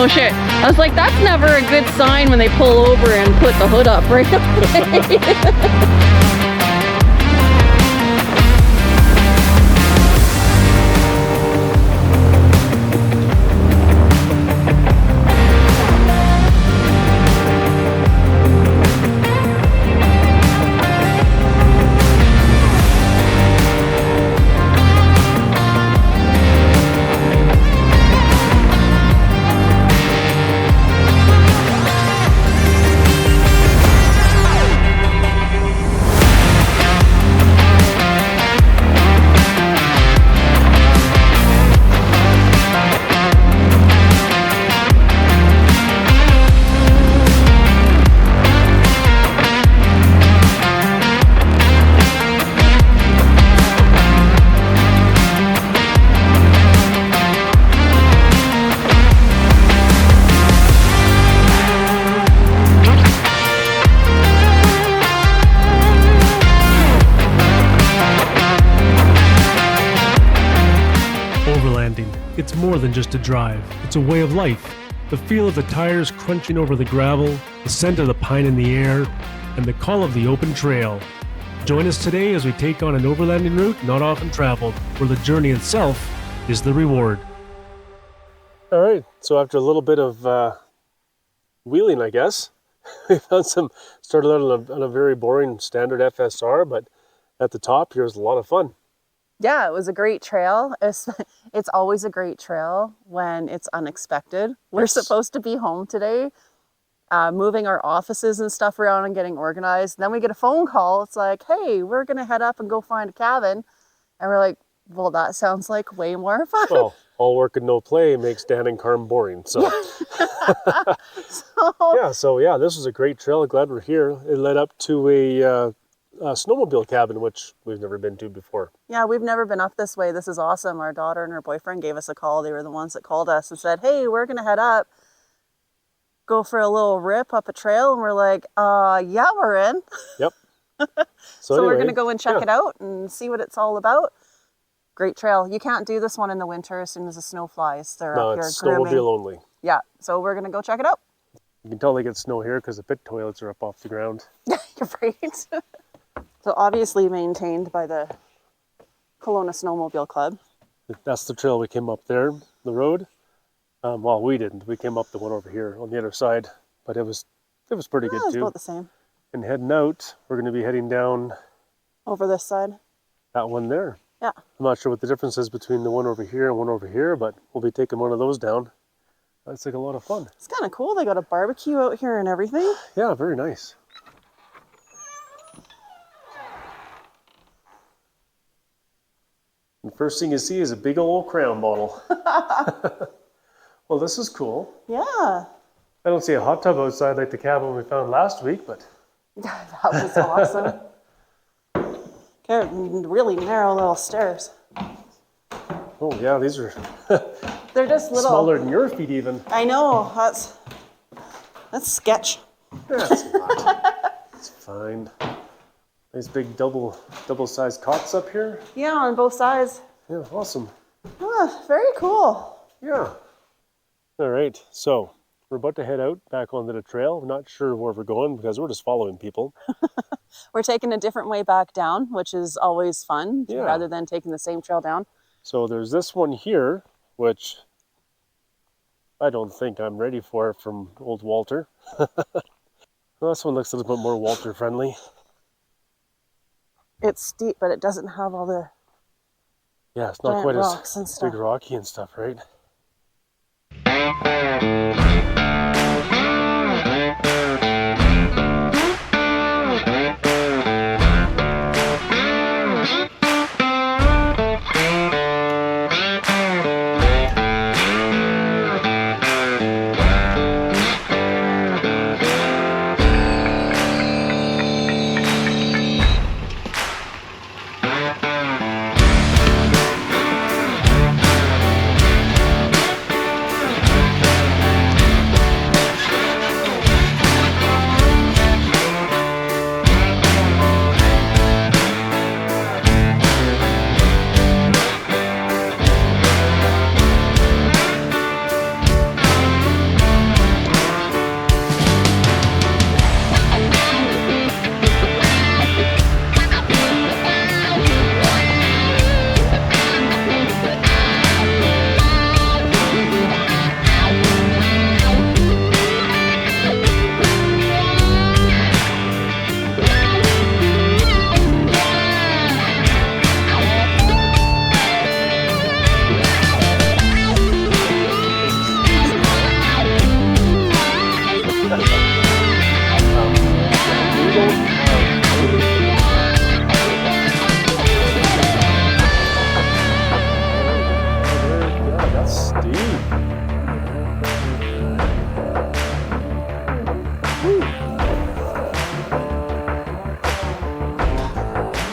No shit. I was like, that's never a good sign when they pull over and put the hood up right away. Overlanding, it's more than just a drive, it's a way of life. The feel of the tires crunching over the gravel, the scent of the pine in the air, and the call of the open trail. Join us today as we take on an overlanding route not often traveled, where the journey itself is the reward. All right, so after a little bit of wheeling, I guess, we started out on a very boring standard FSR, but at the top here's a lot of fun. Yeah, it was a great trail. It's always a great trail when it's unexpected. We're supposed to be home today, moving our offices and stuff around and getting organized. And then we get a phone call. It's like, hey, we're going to head up and go find a cabin. And we're like, well, that sounds like way more fun. Well, all work and no play makes Dan and Carm boring. So, yeah, this was a great trail. Glad we're here. It led up to a snowmobile cabin, which we've never been to before. Yeah, we've never been up this way. This is awesome. Our daughter and her boyfriend gave us a call. They were the ones that called us and said, hey, we're going to head up, go for a little rip up a trail. And we're like, yeah, we're in. Yep. So anyway, we're going to go and check it out and see what it's all about. Great trail. You can't do this one in the winter as soon as the snow flies. They're up here grooming. Snowmobile only. Yeah, so we're going to go check it out. You can tell they get snow here because the pit toilets are up off the ground. You're right. So obviously maintained by the Kelowna Snowmobile Club. That's the trail we came up there, the road. Well, we didn't. We came up the one over here on the other side, but it was pretty good too. It was about the same. And heading out, we're going to be heading down over this side. That one there. Yeah. I'm not sure what the difference is between the one over here and one over here, but we'll be taking one of those down. That's like a lot of fun. It's kind of cool. They got a barbecue out here and everything. Yeah, very nice. And first thing you see is a big old Crown bottle. Well, this is cool. Yeah. I don't see a hot tub outside like the cabin we found last week, but... That was awesome. Okay, really narrow little stairs. Oh yeah, these are... They're just little... Smaller than your feet even. I know, that's sketch. That's not. It's fine. Nice big double-sized cots up here. Yeah, on both sides. Yeah, awesome. Oh, very cool. Yeah. All right, so we're about to head out back onto the trail. We're not sure where we're going because we're just following people. We're taking a different way back down, which is always fun, rather than taking the same trail down. So there's this one here, which I don't think I'm ready for from old Walter. Well, this one looks a little bit more Walter friendly. It's steep, but it doesn't have all the it's not quite as big rocky and stuff, right?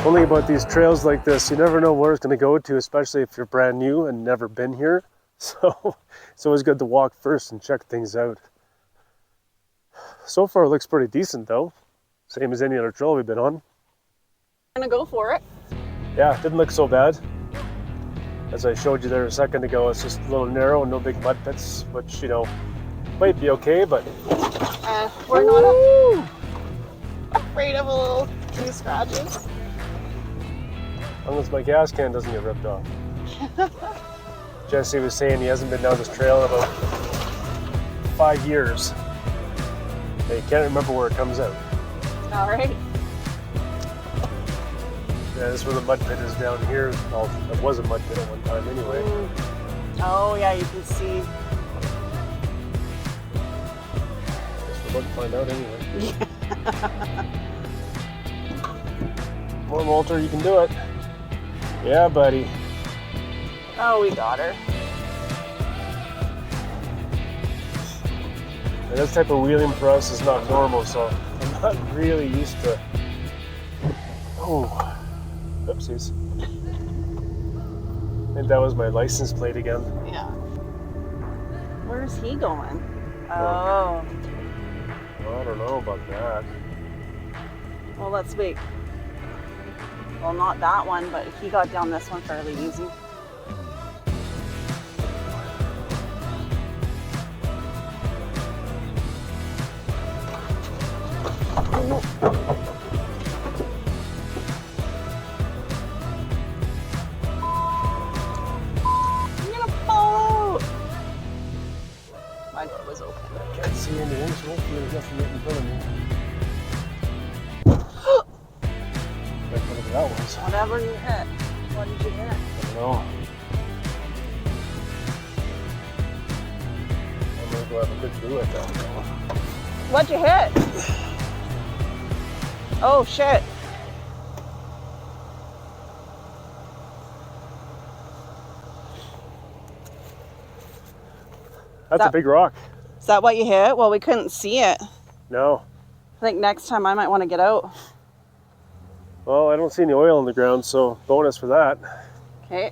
Only about these trails like this, you never know where it's going to go to, especially if you're brand new and never been here. So it's always good to walk first and check things out. So far it looks pretty decent though. Same as any other trail we've been on. Gonna go for it. Yeah, it didn't look so bad. As I showed you there a second ago, it's just a little narrow and no big mud pits, which, you know, might be okay, but... we're not afraid of a little few scratches. As long as my gas can doesn't get ripped off. Jesse was saying he hasn't been down this trail in about 5 years. And he can't remember where it comes out. All right. Yeah, this is where the mud pit is down here. Well, it was a mud pit at one time anyway. Oh yeah, you can see. Guess we're about to find out anyway. Come on, Walter, you can do it. Yeah, buddy. Oh, we got her. And this type of wheeling for us is not normal, so I'm not really used to... Oh, oopsies. I think that was my license plate again. Yeah. Where's he going? Oh. Well, I don't know about that. Well, let's wait. Well, not that one, but he got down this one fairly easy. Can't see anything, so hopefully there's nothing right in front of me. Whatever that was. Whatever you hit. What did you hit? I don't know. I'm gonna go have a good do at that now. What'd you hit? Oh shit. That's a big rock. Is that what you hit? Well, we couldn't see it. No. I think next time I might want to get out. Well, I don't see any oil on the ground, so bonus for that. Okay.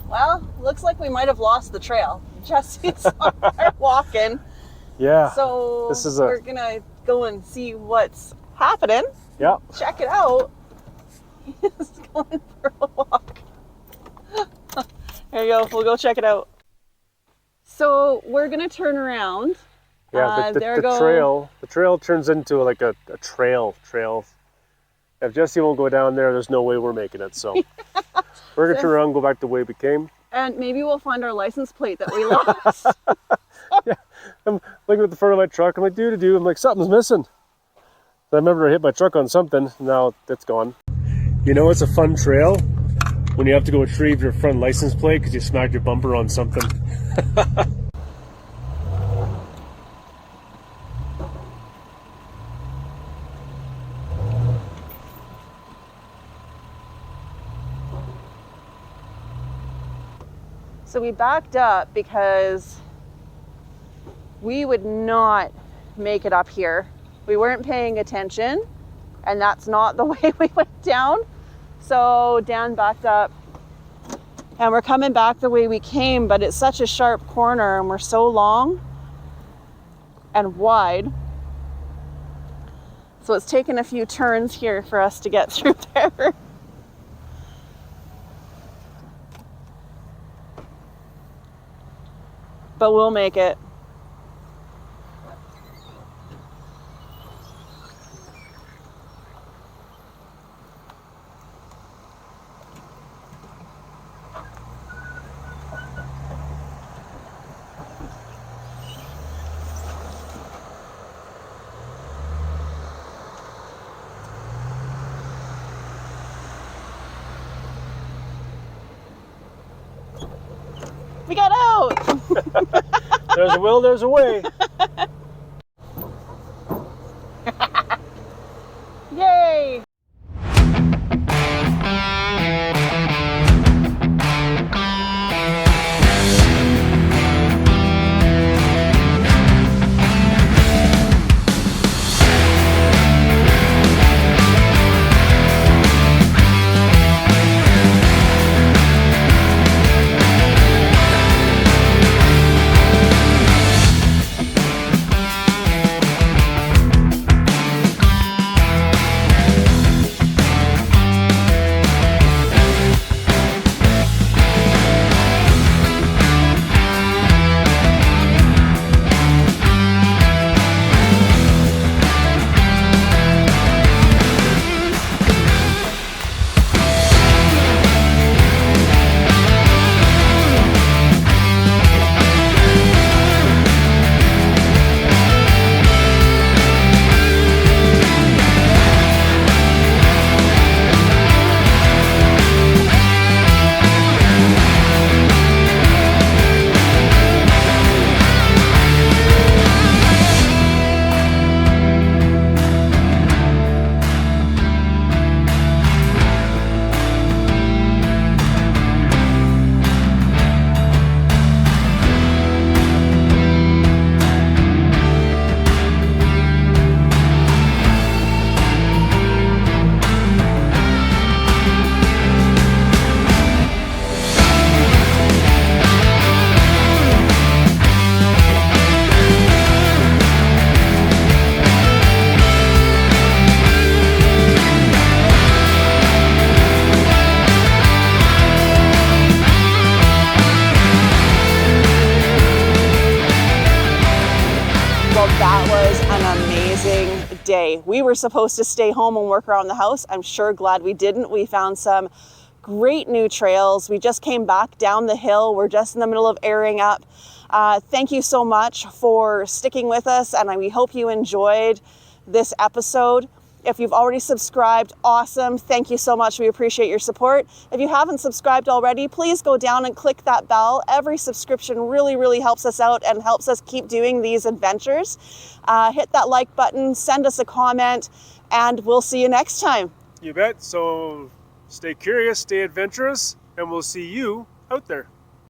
Well, looks like we might have lost the trail. Jesse's walking. Yeah. So this is we're gonna go and see what's happening. Yeah. Check it out. He's going for a walk. There you go. We'll go check it out. So we're gonna turn around. Yeah. The trail turns into like a trail. If Jesse won't go down there, there's no way we're making it. So we're gonna turn around and go back the way we came. And maybe we'll find our license plate that we lost. Yeah, I'm looking at the front of my truck. I'm like, doo-doo-doo. I'm like, something's missing. I remember I hit my truck on something. Now it's gone. You know, it's a fun trail when you have to go retrieve your front license plate because you smacked your bumper on something. So we backed up because we would not make it up here. We weren't paying attention, and that's not the way we went down. So Dan backed up, and we're coming back the way we came, but it's such a sharp corner, and we're so long and wide. So it's taken a few turns here for us to get through there. But we'll make it. We got out! There's a will, there's a way. Yay! an amazing day. We were supposed to stay home and work around the house. I'm sure glad we didn't. We found some great new trails. We just came back down the hill. We're just in the middle of airing up. Thank you so much for sticking with us, and we hope you enjoyed this episode. If you've already subscribed, awesome. Thank you so much. We appreciate your support. If you haven't subscribed already, please go down and click that bell. Every subscription really, really helps us out and helps us keep doing these adventures. Hit that like button, send us a comment, and we'll see you next time. You bet. So stay curious, stay adventurous, and we'll see you out there.